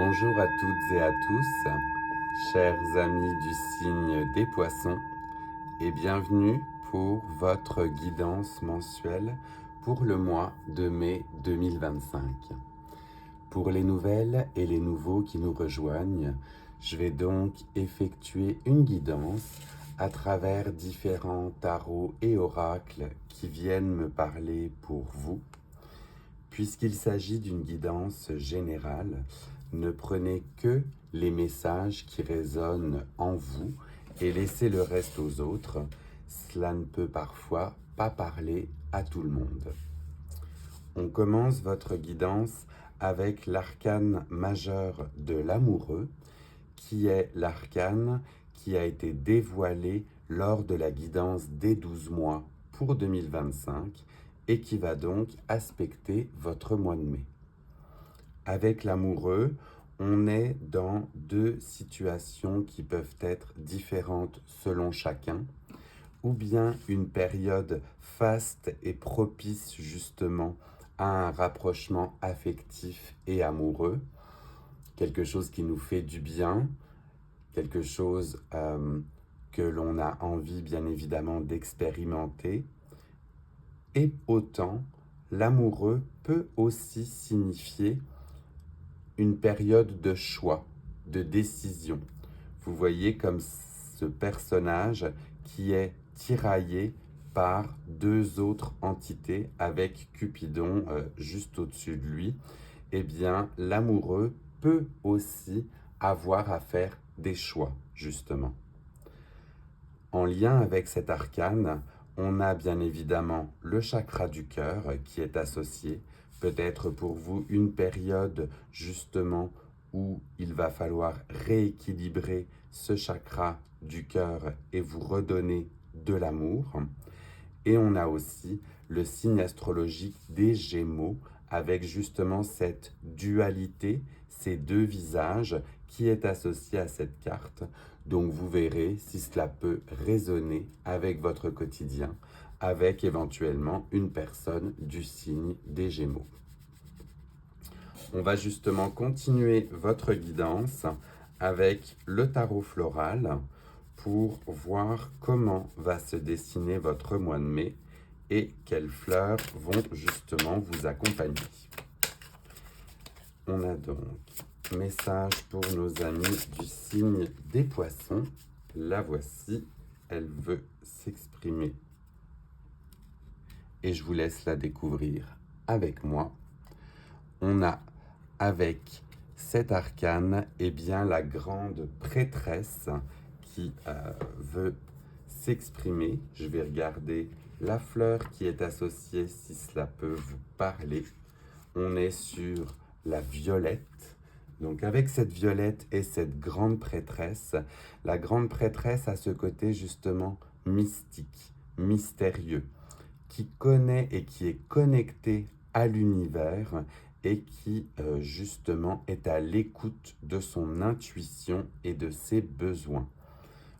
Bonjour à toutes et à tous, chers amis du signe des poissons, et bienvenue pour votre guidance mensuelle pour le mois de mai 2025. Pour les nouvelles et les nouveaux qui nous rejoignent, je vais donc effectuer une guidance à travers différents tarots et oracles qui viennent me parler pour vous. Puisqu'il s'agit d'une guidance générale, ne prenez que les messages qui résonnent en vous et laissez le reste aux autres. Cela ne peut parfois pas parler à tout le monde. On commence votre guidance avec l'arcane majeur de l'amoureux, qui est l'arcane qui a été dévoilé lors de la guidance des 12 mois pour 2025 et qui va donc aspecter votre mois de mai. Avec l'amoureux, on est dans deux situations qui peuvent être différentes selon chacun, ou bien une période faste et propice justement à un rapprochement affectif et amoureux, quelque chose qui nous fait du bien, quelque chose que l'on a envie bien évidemment d'expérimenter. Et autant, l'amoureux peut aussi signifier une période de choix, de décision. Vous voyez comme ce personnage qui est tiraillé par deux autres entités avec Cupidon juste au-dessus de lui. Eh bien, l'amoureux peut aussi avoir à faire des choix, justement. En lien avec cet arcane, on a bien évidemment le chakra du cœur qui est associé. Peut-être pour vous une période justement où il va falloir rééquilibrer ce chakra du cœur et vous redonner de l'amour. Et on a aussi le signe astrologique des Gémeaux avec justement cette dualité, ces deux visages qui est associé à cette carte. Donc vous verrez si cela peut résonner avec votre quotidien, avec éventuellement une personne du signe des Gémeaux. On va justement continuer votre guidance avec le tarot floral pour voir comment va se dessiner votre mois de mai et quelles fleurs vont justement vous accompagner. On a donc message pour nos amis du signe des poissons. La voici, elle veut s'exprimer et je vous laisse la découvrir avec moi. On a avec cet arcane, eh bien, la grande prêtresse qui veut s'exprimer. Je vais regarder la fleur qui est associée si cela peut vous parler. On est sur la violette. Donc avec cette violette et cette grande prêtresse, la grande prêtresse a ce côté justement mystique, mystérieux, qui connaît et qui est connecté à l'univers et qui justement est à l'écoute de son intuition et de ses besoins.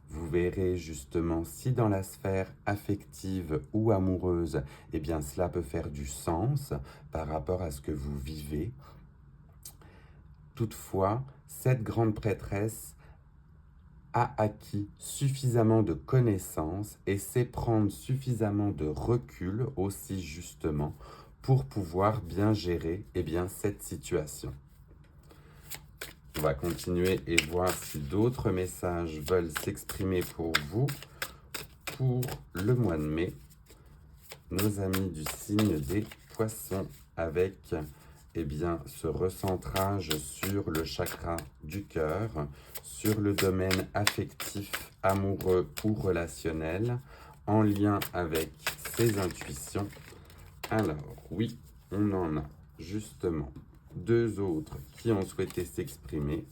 Vous verrez justement si dans la sphère affective ou amoureuse, eh bien cela peut faire du sens par rapport à ce que vous vivez. Toutefois, cette grande prêtresse a acquis suffisamment de connaissances et sait prendre suffisamment de recul aussi justement pour pouvoir bien gérer cette situation. On va continuer et voir si d'autres messages veulent s'exprimer pour vous pour le mois de mai. Nos amis du signe des poissons avec ce recentrage sur le chakra du cœur, sur le domaine affectif, amoureux ou relationnel, en lien avec ses intuitions. Alors oui, on en a justement deux autres qui ont souhaité s'exprimer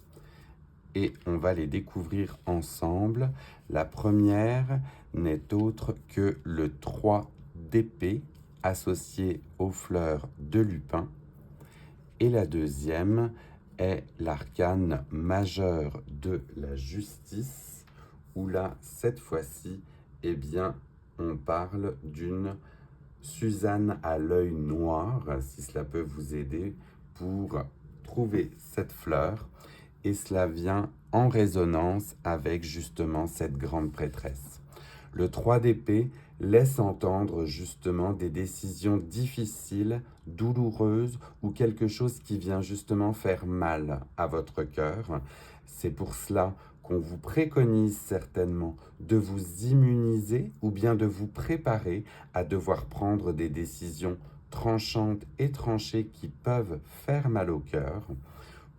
et on va les découvrir ensemble. La première n'est autre que le 3 d'épée associé aux fleurs de lupin. Et la deuxième est l'arcane majeur de la justice, où là, cette fois-ci, on parle d'une Suzanne à l'œil noir, si cela peut vous aider pour trouver cette fleur et cela vient en résonance avec justement cette grande prêtresse. Le 3 d'épée laisse entendre justement des décisions difficiles, douloureuses ou quelque chose qui vient justement faire mal à votre cœur. C'est pour cela qu'on vous préconise certainement de vous immuniser ou bien de vous préparer à devoir prendre des décisions tranchantes et tranchées qui peuvent faire mal au cœur.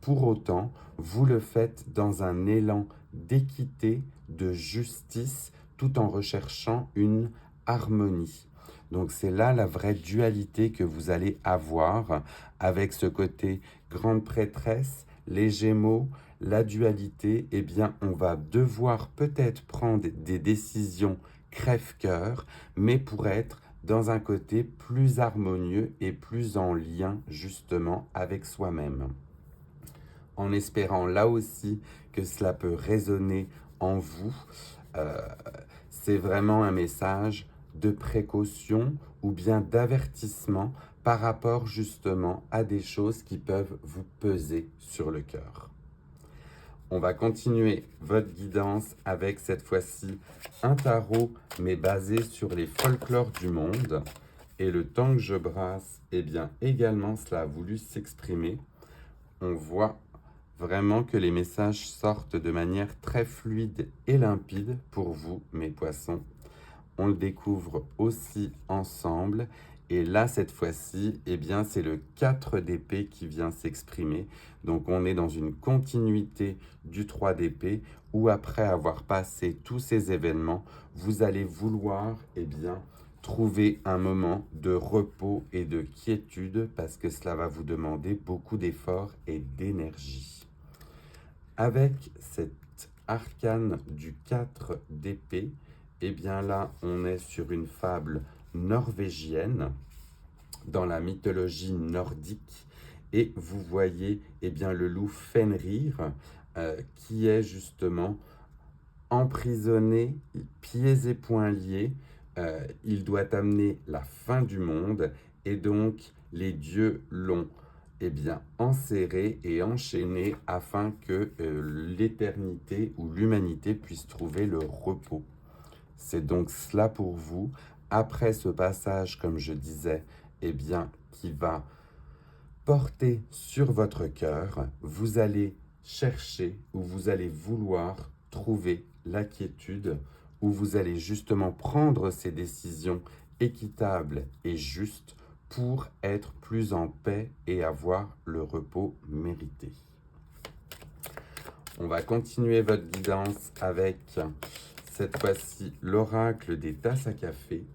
Pour autant, vous le faites dans un élan d'équité, de justice, tout en recherchant une harmonie. Donc c'est là la vraie dualité que vous allez avoir avec ce côté grande prêtresse, les Gémeaux, la dualité. Eh bien, on va devoir peut-être prendre des décisions crève-cœur, mais pour être dans un côté plus harmonieux et plus en lien justement avec soi-même. En espérant là aussi que cela peut résonner en vous. C'est vraiment un message de précaution ou bien d'avertissement par rapport justement à des choses qui peuvent vous peser sur le cœur. On va continuer votre guidance avec cette fois-ci un tarot, mais basé sur les folklores du monde. Et le temps que je brasse, eh bien également cela a voulu s'exprimer. On voit vraiment que les messages sortent de manière très fluide et limpide pour vous, mes poissons. On le découvre aussi ensemble. Et là, cette fois-ci, eh bien, c'est le 4 d'épée qui vient s'exprimer. Donc, on est dans une continuité du 3 d'épée où, après avoir passé tous ces événements, vous allez vouloir, eh bien, trouver un moment de repos et de quiétude parce que cela va vous demander beaucoup d'efforts et d'énergie. Avec cet arcane du 4 d'épée, eh bien là, on est sur une fable norvégienne dans la mythologie nordique et vous voyez eh bien, le loup Fenrir qui est justement emprisonné, pieds et poings liés. Il doit amener la fin du monde et donc les dieux l'ont eh bien, enserré et enchaîné afin que l'éternité ou l'humanité puisse trouver le repos. C'est donc cela pour vous. Après ce passage, comme je disais, eh bien, qui va porter sur votre cœur, vous allez chercher ou vous allez vouloir trouver la quiétude, où vous allez justement prendre ces décisions équitables et justes pour être plus en paix et avoir le repos mérité. On va continuer votre guidance avec cette fois-ci l'oracle des tasses à café.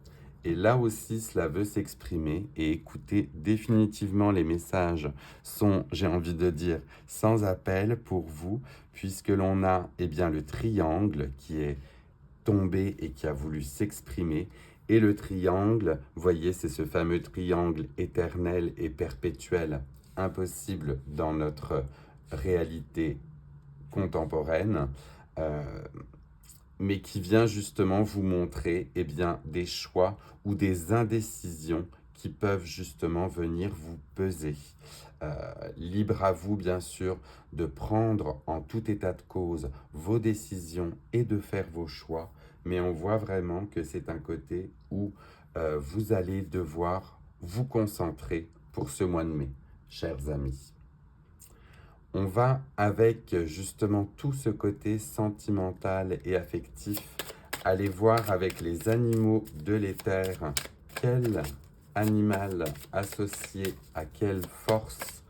Et là aussi, cela veut s'exprimer. Et écoutez, définitivement, les messages sont, j'ai envie de dire, sans appel pour vous, puisque l'on a eh bien, le triangle qui est tombé et qui a voulu s'exprimer. Et le triangle, vous voyez, c'est ce fameux triangle éternel et perpétuel, impossible dans notre réalité contemporaine, mais qui vient justement vous montrer eh bien, des choix ou des indécisions qui peuvent justement venir vous peser. Libre à vous, bien sûr, de prendre en tout état de cause vos décisions et de faire vos choix, mais on voit vraiment que c'est un côté où vous allez devoir vous concentrer pour ce mois de mai, chers amis. On va avec justement tout ce côté sentimental et affectif, aller voir avec les animaux de l'éther quel animal associé à quelle force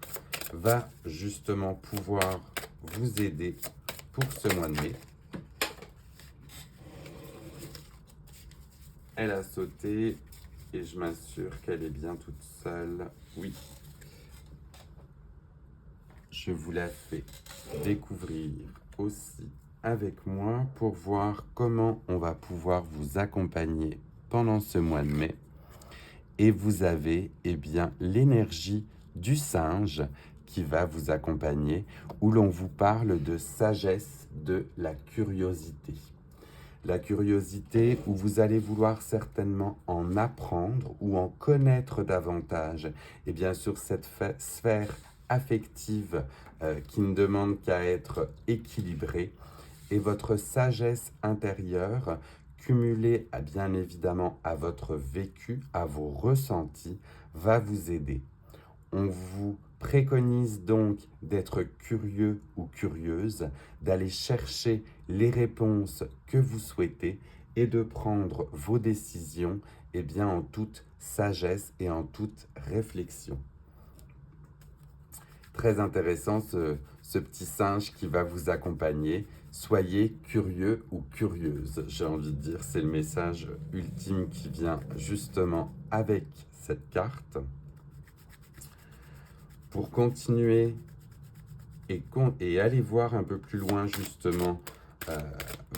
va justement pouvoir vous aider pour ce mois de mai. Elle a sauté et je m'assure qu'elle est bien toute seule. Oui. Je vous la fais découvrir aussi avec moi pour voir comment on va pouvoir vous accompagner pendant ce mois de mai. Et vous avez eh bien l'énergie du singe qui va vous accompagner, où l'on vous parle de sagesse, de la curiosité. La curiosité où vous allez vouloir certainement en apprendre ou en connaître davantage, et bien sur cette sphère affective qui ne demande qu'à être équilibrée, et votre sagesse intérieure, cumulée bien évidemment à votre vécu, à vos ressentis, va vous aider. On vous préconise donc d'être curieux ou curieuse, d'aller chercher les réponses que vous souhaitez et de prendre vos décisions en toute sagesse et en toute réflexion. Très intéressant ce petit singe qui va vous accompagner. Soyez curieux ou curieuse, j'ai envie de dire. C'est le message ultime qui vient justement avec cette carte. Pour continuer et aller voir un peu plus loin justement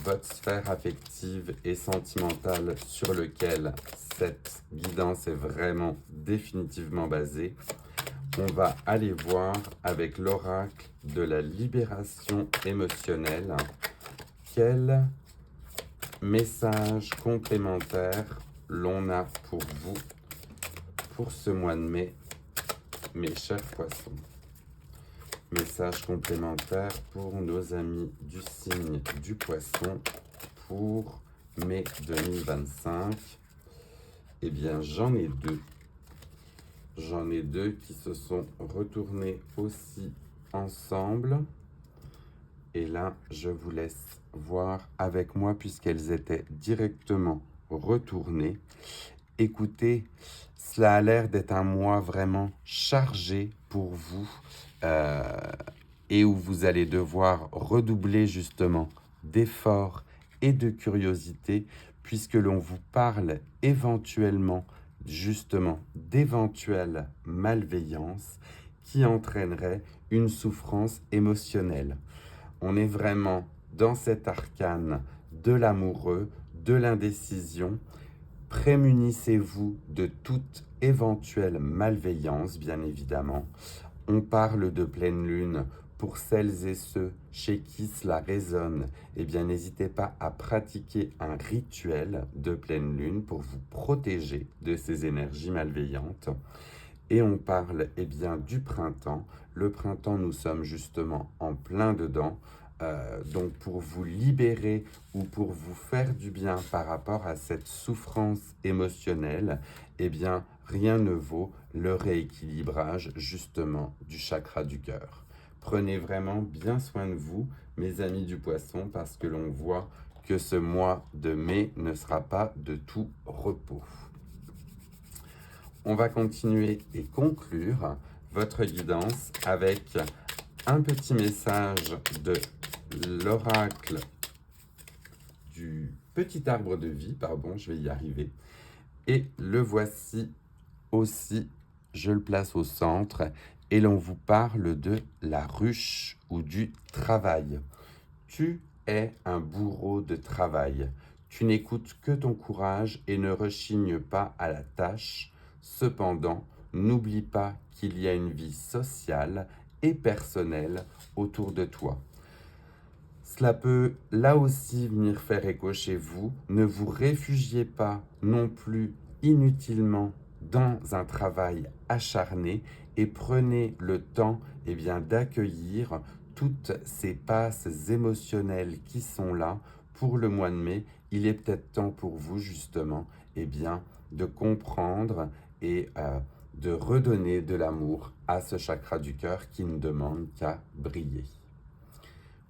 votre sphère affective et sentimentale sur lequel cette guidance est vraiment définitivement basée, on va aller voir avec l'oracle de la libération émotionnelle quel message complémentaire l'on a pour vous pour ce mois de mai, mes chers poissons. Message complémentaire pour nos amis du signe du poisson pour mai 2025. Eh bien, j'en ai deux. J'en ai deux qui se sont retournés aussi ensemble. Et là, je vous laisse voir avec moi puisqu'elles étaient directement retournées. Écoutez, cela a l'air d'être un mois vraiment chargé pour vous et où vous allez devoir redoubler justement d'efforts et de curiosité puisque l'on vous parle éventuellement justement d'éventuelles malveillances qui entraîneraient une souffrance émotionnelle. On est vraiment dans cet arcane de l'amoureux, de l'indécision. Prémunissez-vous de toute éventuelle malveillance, bien évidemment. On parle de pleine lune. Pour celles et ceux chez qui cela résonne, eh bien, n'hésitez pas à pratiquer un rituel de pleine lune pour vous protéger de ces énergies malveillantes. Et on parle du printemps. Le printemps, nous sommes justement en plein dedans. Donc pour vous libérer ou pour vous faire du bien par rapport à cette souffrance émotionnelle, rien ne vaut le rééquilibrage justement du chakra du cœur. Prenez vraiment bien soin de vous, mes amis du poisson, parce que l'on voit que ce mois de mai ne sera pas de tout repos. On va continuer et conclure votre guidance avec un petit message de l'oracle du petit arbre de vie, je vais y arriver. Et le voici aussi, je le place au centre, et l'on vous parle de la ruche ou du travail. Tu es un bourreau de travail. Tu n'écoutes que ton courage et ne rechignes pas à la tâche. Cependant, n'oublie pas qu'il y a une vie sociale et personnelle autour de toi. Cela peut là aussi venir faire écho chez vous. Ne vous réfugiez pas non plus inutilement dans un travail acharné et prenez le temps d'accueillir toutes ces passes émotionnelles qui sont là pour le mois de mai. Il est peut-être temps pour vous justement de comprendre et de redonner de l'amour à ce chakra du cœur qui ne demande qu'à briller.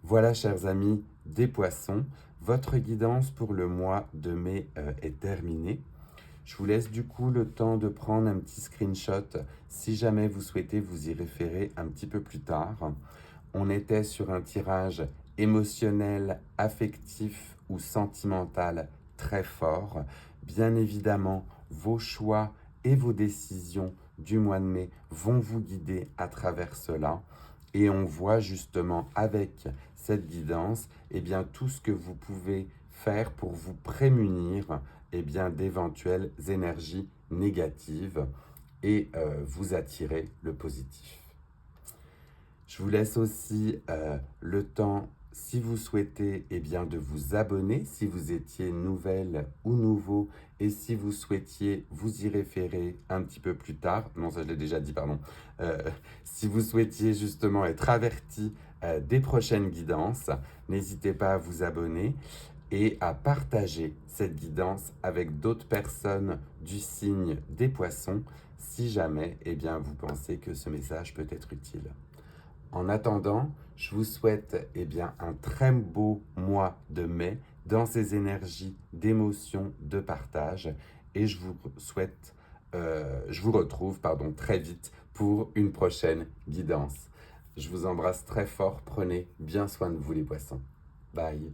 Voilà, chers amis des poissons, votre guidance pour le mois de mai est terminée. Je vous laisse du coup le temps de prendre un petit screenshot si jamais vous souhaitez vous y référer un petit peu plus tard. On était sur un tirage émotionnel, affectif ou sentimental très fort. Bien évidemment, vos choix et vos décisions du mois de mai vont vous guider à travers cela. Et on voit justement avec cette guidance tout ce que vous pouvez faire pour vous prémunir d'éventuelles énergies négatives et vous attirer le positif. Je vous laisse aussi le temps si vous souhaitez de vous abonner, si vous étiez nouvelle ou nouveau, et si vous souhaitiez vous y référer un petit peu plus tard, non ça je l'ai déjà dit, pardon, si vous souhaitiez justement être averti des prochaines guidances, n'hésitez pas à vous abonner et à partager cette guidance avec d'autres personnes du signe des poissons si jamais vous pensez que ce message peut être utile. En attendant, je vous souhaite un très beau mois de mai dans ces énergies d'émotion, de partage et je vous retrouve très vite pour une prochaine guidance. Je vous embrasse très fort, prenez bien soin de vous les poissons. Bye.